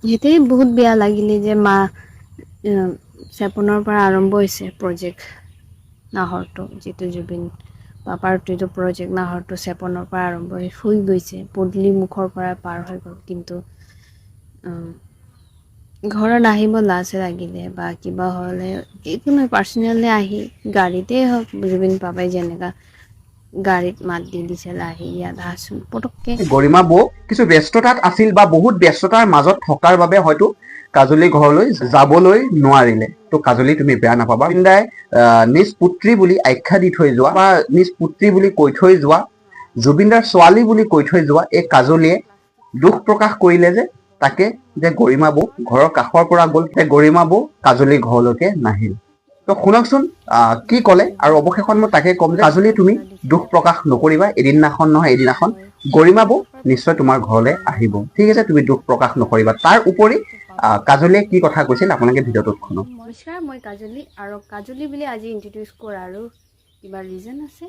সেইটোৱে বহুত বেয়া লাগিলে যে মা চেপনৰ পৰা আৰম্ভ হৈছে প্ৰজেক্ট নাহৰটো, যিটো জুবিন পাপাৰ যিটো প্ৰজেক্ট নাহৰটো চেপনৰ পৰা আৰম্ভ হৈ গৈছে, পদূলি মুখৰ পৰা পাৰ হৈ গ'ল। কিন্তু ঘৰত আহিব লাজ লাগিলে বা কিবা হ'লে একো নহয়, পাৰ্চনেলি আহি গাড়ীতেই হওক জুবিন পাপাই যেনেকা গাড়ীত মাত দি দিছিল আহি ইয়াত আহাচোন পটককে। গৰিমা বৌ কিছু ব্যস্ততাত আছিল বা বহুত ব্যস্ততাৰ মাজত থকাৰ বাবে হয়তো কাজলী ঘৰলৈ যাবলৈ নোৱাৰিলে। তো কাজলী তুমি বেয়া নাপাবা। জুবিনদাই নিজ পুত্ৰী বুলি আখ্যা দি থৈ যোৱা বা নিজ পুত্ৰী বুলি কৈ থৈ যোৱা, জুবিনদাৰ ছোৱালী বুলি কৈ থৈ যোৱা এই কাজলীয়ে দুখ প্ৰকাশ কৰিলে যে তাকে যে গৰিমা বৌ ঘৰৰ কাষৰ পৰা গ'ল, গৰিমা বৌ কাজলী ঘৰলৈকে নাহিল। তো শুনকচোন কি ক'লে, আৰু অৱশেষত মই তাকে ক'ম যে কাজলী তুমি দুখ প্ৰকাশ নকৰিবা, এদিনাখন নহয় এদিনাখন গৰিমা বৌ নিশ্চয় তোমাৰ ঘৰলৈ আহিব, ঠিক আছে, তুমি দুখ প্ৰকাশ নকৰিবা। তাৰ উপৰি কাজলীয়ে কি কথা কৈছিল আপোনালোকে ভিডিঅ'টোত শুনক। নমস্কাৰ, মই কাজলী, আৰু কাজলী বুলি আজি ইন্ট্ৰডিউচ কৰাৰ আৰু কিবা ৰিজন আছে।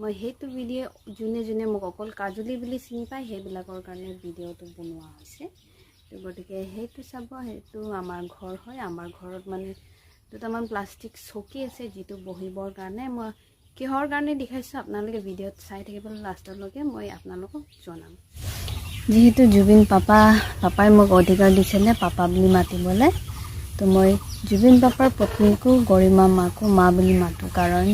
মই সেইটো ভিডিঅ' যোনে মোক অকল কাজলী বুলি চিনি পায় সেইবিলাকৰ কাৰণে ভিডিঅ'টো বনোৱা হৈছে। তো গতিকে সেইটো চাব, সেইটো আমাৰ ঘৰ হয়। আমাৰ ঘৰত মানে দুটামান প্লাষ্টিক চকী আছে, যিটো বহিবৰ কাৰণে। মই কিহৰ কাৰণে দেখাইছোঁ আপোনালোকে ভিডিঅ'ত চাই থাকিব লাষ্টলৈকে, মই আপোনালোকক জনাম। যিহেতু জুবিন পাপাই মোক অধিকাৰ দিছিলে পাপা বুলি মাতিবলৈ, তো মই জুবিন পাপাৰ পত্নীকো গৰিমা মাকো মা বুলি মাতোঁ। কাৰণ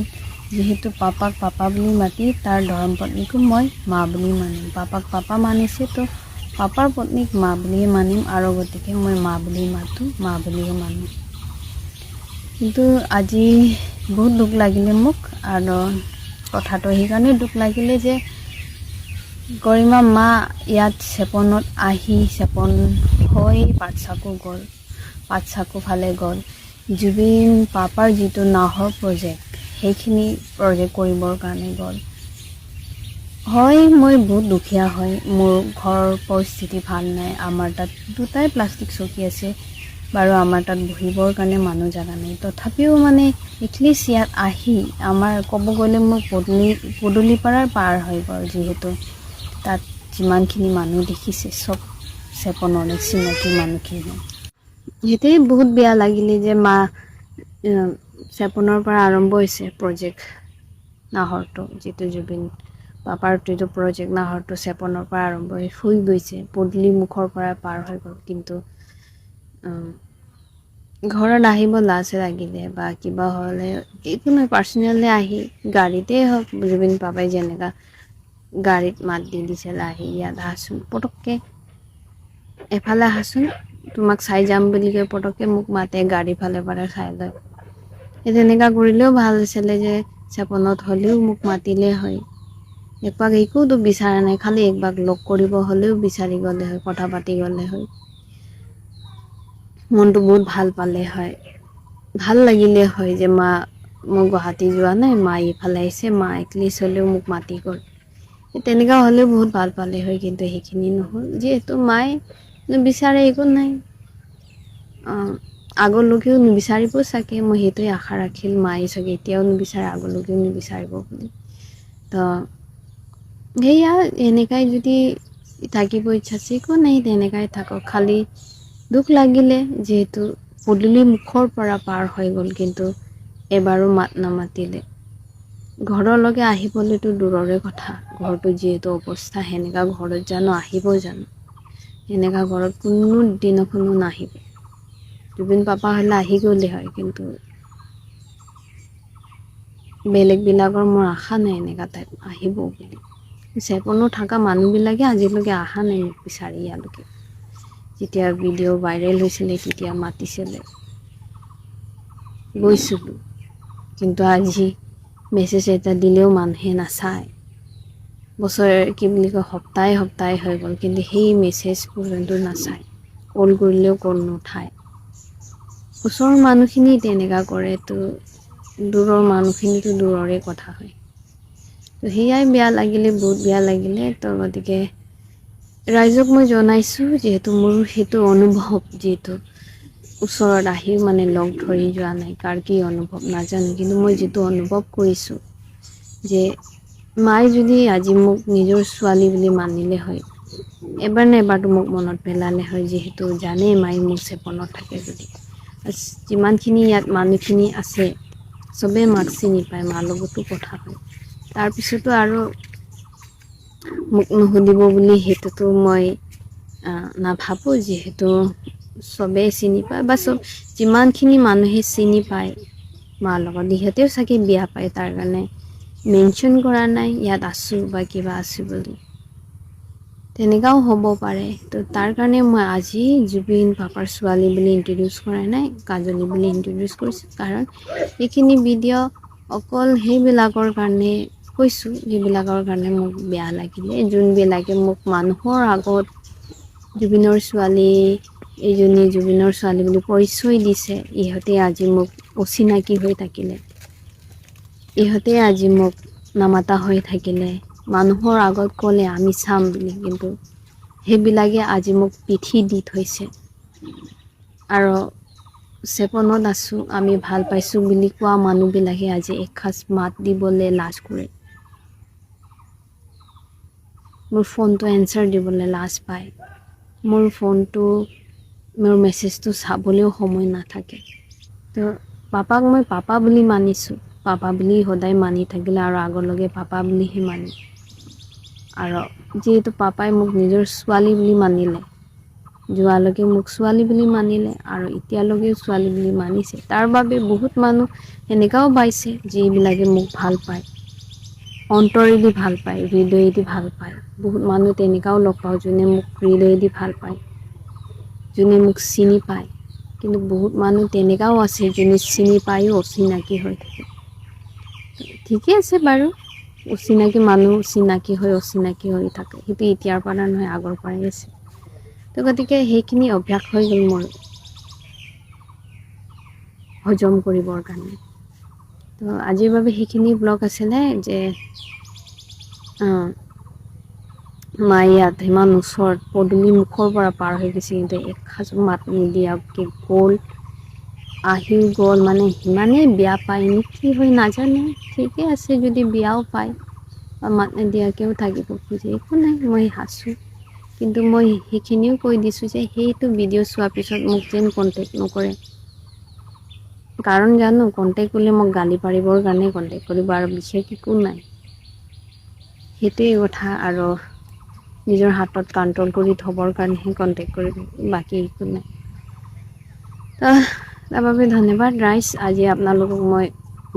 যিহেতু পাপাক পাপা বুলি মাতি তাৰ ধৰ্ম পত্নীকো মই মা বুলি মানিম। পাপাক পাপা মানিছে, তো পাপাৰ পত্নীক মা বুলিয়ে মানিম, আৰু গতিকে মই মা বুলি মাতোঁ, মা বুলিয়ে মানো। কিন্তু আজি বহুত দুখ লাগিলে মোক, আৰু কথাটো সেইকাৰণে দুখ লাগিলে যে গৰিমা মা ইয়াত চেপনত আহি চেপন হৈ পাটচাকু গ'ল, পাটচাকু ফালে গ'ল। জুবিন পাপাৰ যিটো নাহৰ প্ৰজেক্ট, সেইখিনি প্ৰজেক্ট কৰিবৰ কাৰণে গ'ল। হয়, মই বহুত দুখীয়া হয়, মোৰ ঘৰৰ পৰিস্থিতি ভাল নাই। আমাৰ তাত দুটাই প্লাষ্টিক চকী আছে বাৰু, আমাৰ তাত বহিবৰ কাৰণে মানুহ জেগা নাই। তথাপিও মানে এটলিষ্ট ইয়াত আহি আমাৰ ক'ব গ'লে মোৰ পদূলিপাৰাৰ পাৰ হৈ গ'ল। যিহেতু তাত যিমানখিনি মানুহ দেখিছে চব চেপনৰে চিনাকি মানুহখিনি। সেইটোৱে বহুত বেয়া লাগিলে যে মা চেপনৰ পৰা আৰম্ভ হৈছে প্ৰজেক্ট নাহৰটো, যিটো জুবিন পাপাৰ যিটো প্ৰজেক্ট নাহৰটো চেপনৰ পৰা আৰম্ভ হৈ গৈছে, পদূলি মুখৰ পৰা পাৰ হৈ গ'ল। কিন্তু ঘৰত আহিব লাজ লাগিলে বা কিবা হ'লে একো নহয়, পাৰ্চনেলি আহি গাড়ীতেই হওক জুবিন পাপাই যেনেকা গাড়ীত মাত দি দিছিল আহি ইয়াত আহাচোন পটককে, এফালে আহাচোন তোমাক চাই যাম বুলি কৈ পটককে মোক মাতে, গাড়ী ফালে পাৰে চাই লয়। সেই তেনেকা কৰিলেও ভাল আছিলে যে চেপনত হ'লেও মোক মাতিলে হয়। একবাক একোতো বিচৰা নাই, খালি একবাক লগ কৰিব হ'লেও বিচাৰি গ'লে হয়, কথা পাতি গ'লে হয়, মনটো বহুত ভাল পালে হয়, ভাল লাগিলে হয় যে মা মই গুৱাহাটী যোৱা নাই, মা এইফালে আহিছে, মা এটলিষ্ট হ'লেও মোক মাতি গ'ল। তেনেকা হ'লেও বহুত ভাল পালে হয়, কিন্তু সেইখিনি নহ'ল। যিহেতু মায়ে নিবিচাৰে, একো নাই, আগলৈকেও নিবিচাৰিব চাগে, মই সেইটোৱে আশা ৰাখিল। মায়ে চাগে এতিয়াও নিবিচাৰে, আগলৈকেও নিবিচাৰিব বুলি। তো সেয়া, এনেকাই যদি থাকিব ইচ্ছা আছে একো নাই, তেনেকাই থাকক। খালি দুখ লাগিলে যিহেতু পদূলি মুখৰ পৰা পাৰ হৈ গ'ল, কিন্তু এবাৰো মাত নামাতিলে। ঘৰলৈকে আহিবলৈতো দূৰৰে কথা, ঘৰটো যিহেতু অৱস্থা সেনেকা ঘৰত জানো আহিব জানো, সেনেকা ঘৰত কোনো দিনাখনো নাহিব। জুবিন পাপা হ'লে আহি গ'লে হয়, কিন্তু বেলেগবিলাকৰ মোৰ আশা নাই এনেকা টাইপ আহিব বুলি। চেপনো থকা মানুহবিলাকে আজিলৈকে অহা নাই মোক বিচাৰি ইয়ালৈকে। যেতিয়া ভিডিঅ' ভাইৰেল হৈছিলে তেতিয়া মাতিছিলে, গৈছিলোঁ, কিন্তু আজি মেছেজ এটা দিলেও মানুহে নাচায়। বছৰে কি বুলি কয়, সপ্তাহে হৈ গ'ল, কিন্তু সেই মেছেজ পৰ্যন্ত নাচায়। কল কৰিলেও কল নুঠায়। ওচৰৰ মানুহখিনি তেনেকা কৰে, তো দূৰৰ মানুহখিনিতো দূৰৰে কথা হয়। তো সেয়াই বেয়া লাগিলে, বহুত বেয়া লাগিলে। তো গতিকে ৰাইজক মই জনাইছোঁ, যিহেতু মোৰ সেইটো অনুভৱ, যিহেতু ওচৰত আহি মানে লগ ধৰি যোৱা নাই, কাৰ কি অনুভৱ নাজানো, কিন্তু মই যিটো অনুভৱ কৰিছোঁ যে মায়ে যদি আজি মোক নিজৰ ছোৱালী বুলি মানিলে হয়, এবাৰ নে এবাৰতো মোক মনত পেলালে হয়, যিহেতু জানেই মাই মোৰ চেপনত থাকে যদি। যিমানখিনি ইয়াত মানুহখিনি আছে চবেই মাক চিনি পায়, মাৰ লগতো কথা হয়। তাৰপিছতো আৰু মোক নুসুধিব বুলি সেইটোতো মই নাভাবোঁ, যিহেতু চবেই চিনি পায় বা যিমানখিনি মানুহে চিনি পায় মাৰ লগত, ইহঁতেও চাগে বিয়া পায়, তাৰ কাৰণে মেনশ্যন কৰা নাই ইয়াত আছোঁ বা কিবা আছোঁ বুলি। তেনেকাও হ'ব পাৰে। তো তাৰ কাৰণে মই আজি জুবিন পাপাৰ ছোৱালী বুলি ইন্ট্ৰডিউচ কৰা নাই, কাজলী বুলি ইন্ট্ৰডিউচ কৰিছোঁ। কাৰণ এইখিনি ভিডিঅ' অকল সেইবিলাকৰ কাৰণে কৈছোঁ, যিবিলাকৰ কাৰণে মোক বেয়া লাগিলে, যোনবিলাকে মোক মানুহৰ আগত জুবিনৰ ছোৱালী, এইজনী জুবিনৰ ছোৱালী বুলি পৰিচয় দিছে, ইহঁতে আজি মোক অচিনাকি হৈ থাকিলে, ইহঁতে আজি মোক নামাতা হৈ থাকিলে, মানুহৰ আগত ক'লে আমি চাম বুলি, কিন্তু সেইবিলাকে আজি মোক পিঠি দি থৈছে। আৰু চেপনত আছোঁ, আমি ভাল পাইছোঁ বুলি কোৱা মানুহবিলাকে আজি এসাঁজ মাত দিবলৈ লাজ কৰে, মোৰ ফোনটো এনচাৰ দিবলৈ লাজ পায়, মোৰ ফোনটো, মোৰ মেছেজটো চাবলৈও সময় নাথাকে। তো পাপাক মই পাপা বুলি মানিছোঁ, পাপা বুলি সদায় মানি থাকিলে আৰু আগলৈকে পাপা বুলিহে মানিম। আৰু যিহেতু পাপাই মোক নিজৰ ছোৱালী বুলি মানিলে, যোৱালৈকে মোক ছোৱালী বুলি মানিলে আৰু এতিয়ালৈকেও ছোৱালী বুলি মানিছে, তাৰ বাবে বহুত মানুহ এনেকাও পাইছে যিবিলাকে মোক ভাল পায়, অন্তৰেদি ভাল পায়, হৃদয়েদি ভাল পায়। বহুত মানুহ তেনেকাও লগ পাওঁ যোনে মোক হৃদয়েদি ভাল পায়, যোনে মোক চিনি পায়। কিন্তু বহুত মানুহ তেনেকাও আছে যোনে চিনি পায়ো অচিনাকি হৈ থাকে। ঠিকে আছে বাৰু, অচিনাকি মানুহ চিনাকি হৈ অচিনাকি হৈ থাকে, সেইটো এতিয়াৰ পৰা নহয় আগৰ পৰাই আছে। তো গতিকে সেইখিনি অভ্যাস হৈ গ'ল মোৰ হজম কৰিবৰ কাৰণে। তো আজিৰ বাবে সেইখিনি ব্লগ আছিলে যে মাই ইয়াত ইমান ওচৰত পদূলি মুখৰ পৰা পাৰ হৈ গৈছে, কিন্তু এসাঁজ মাত নিদিয়াকৈ গ'ল, আহি গ'ল, মানে সিমানেই বেয়া পায় নেকি হয় নাজানো। ঠিকে আছে যদি বেয়াও পায় বা মাত নিদিয়াকৈও থাকিব খোজে, একো নাই, মই আছোঁ। কিন্তু মই সেইখিনিও কৈ দিছোঁ যে সেইটো ভিডিঅ' চোৱাৰ পিছত মোক যেন কণ্টেক্ট নকৰে, কাৰণ জানো কণ্টেক্ট কৰিলে মোক গালি পাৰিবৰ কাৰণে কণ্টেক্ট কৰিব, আৰু বিশেষ একো নাই, সেইটোৱেই কথা। আৰু নিজৰ হাতত কণ্ট্ৰল কৰি থ'বৰ কাৰণেহে কণ্টেক্ট কৰিব, বাকী একো নাই। তাৰ বাবে ধন্যবাদ ৰাইজ। আজি আপোনালোকক মই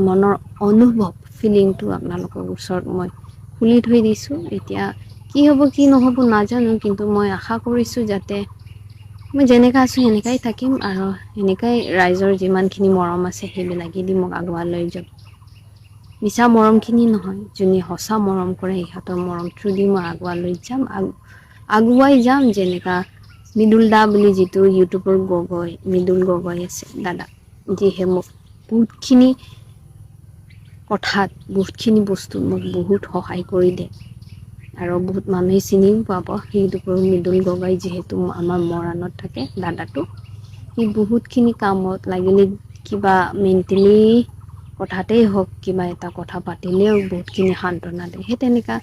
মনৰ অনুভৱ, ফিলিংটো আপোনালোকৰ ওচৰত মই খুলি থৈ দিছোঁ। এতিয়া কি হ'ব কি নহ'ব নাজানো, কিন্তু মই আশা কৰিছোঁ যাতে মই যেনেকৈ আছোঁ সেনেকাই থাকিম, আৰু সেনেকাই ৰাইজৰ যিমানখিনি মৰম আছে সেইবিলাকেদি মোক আগুৱাই লৈ যাম। মিছা মৰমখিনি নহয়, যোনে সঁচা মৰম কৰে সিহঁতৰ মৰম থ্ৰুদি মই আগুৱাই যাম। যেনেকা মৃদুল দা বুলি যিটো ইউটিউবৰ মৃদুল গগৈ আছে দাদা, যিহে মোক বহুতখিনি কথাত, বহুতখিনি বস্তুত মোক বহুত সহায় কৰি দিয়ে, আৰু বহুত মানুহে চিনিও পাব ইউটিউবৰ মৃদুল গগৈ, যিহেতু আমাৰ মৰাণত থাকে দাদাটো। সি বহুতখিনি কামত লাগিলে, কিবা মেণ্টেলি কথাতেই হওক, কিবা এটা কথা পাতিলেও বহুতখিনি সান্ত্বনা দিয়ে। সেই তেনেকা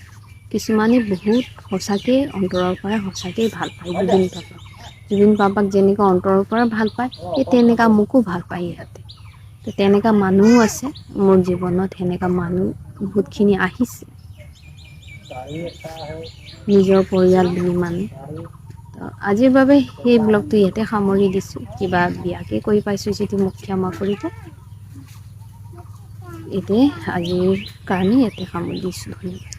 কিছুমানে বহুত সঁচাকৈ অন্তৰৰ পৰা সঁচাকৈয়ে ভাল পায় জুবিন পাপাক যেনেকৈ অন্তৰৰ পৰা ভাল পায়, সেই তেনেকা মোকো ভাল পায় ইহঁতে। তো তেনেকা মানুহো আছে মোৰ জীৱনত, সেনেকা মানুহ বহুতখিনি আহিছে, নিজৰ পৰিয়াল বুলি মানুহ। তো আজিৰ বাবে সেই ব্লগটো ইয়াতে সামৰি দিছোঁ। কিবা বিয়াকে কৈ পাইছোঁ যদি মোক ক্ষমা কৰিব। এইটোৱে আজিৰ কাৰণে ইয়াতে সামৰি দিছোঁ। ধন্যবাদ।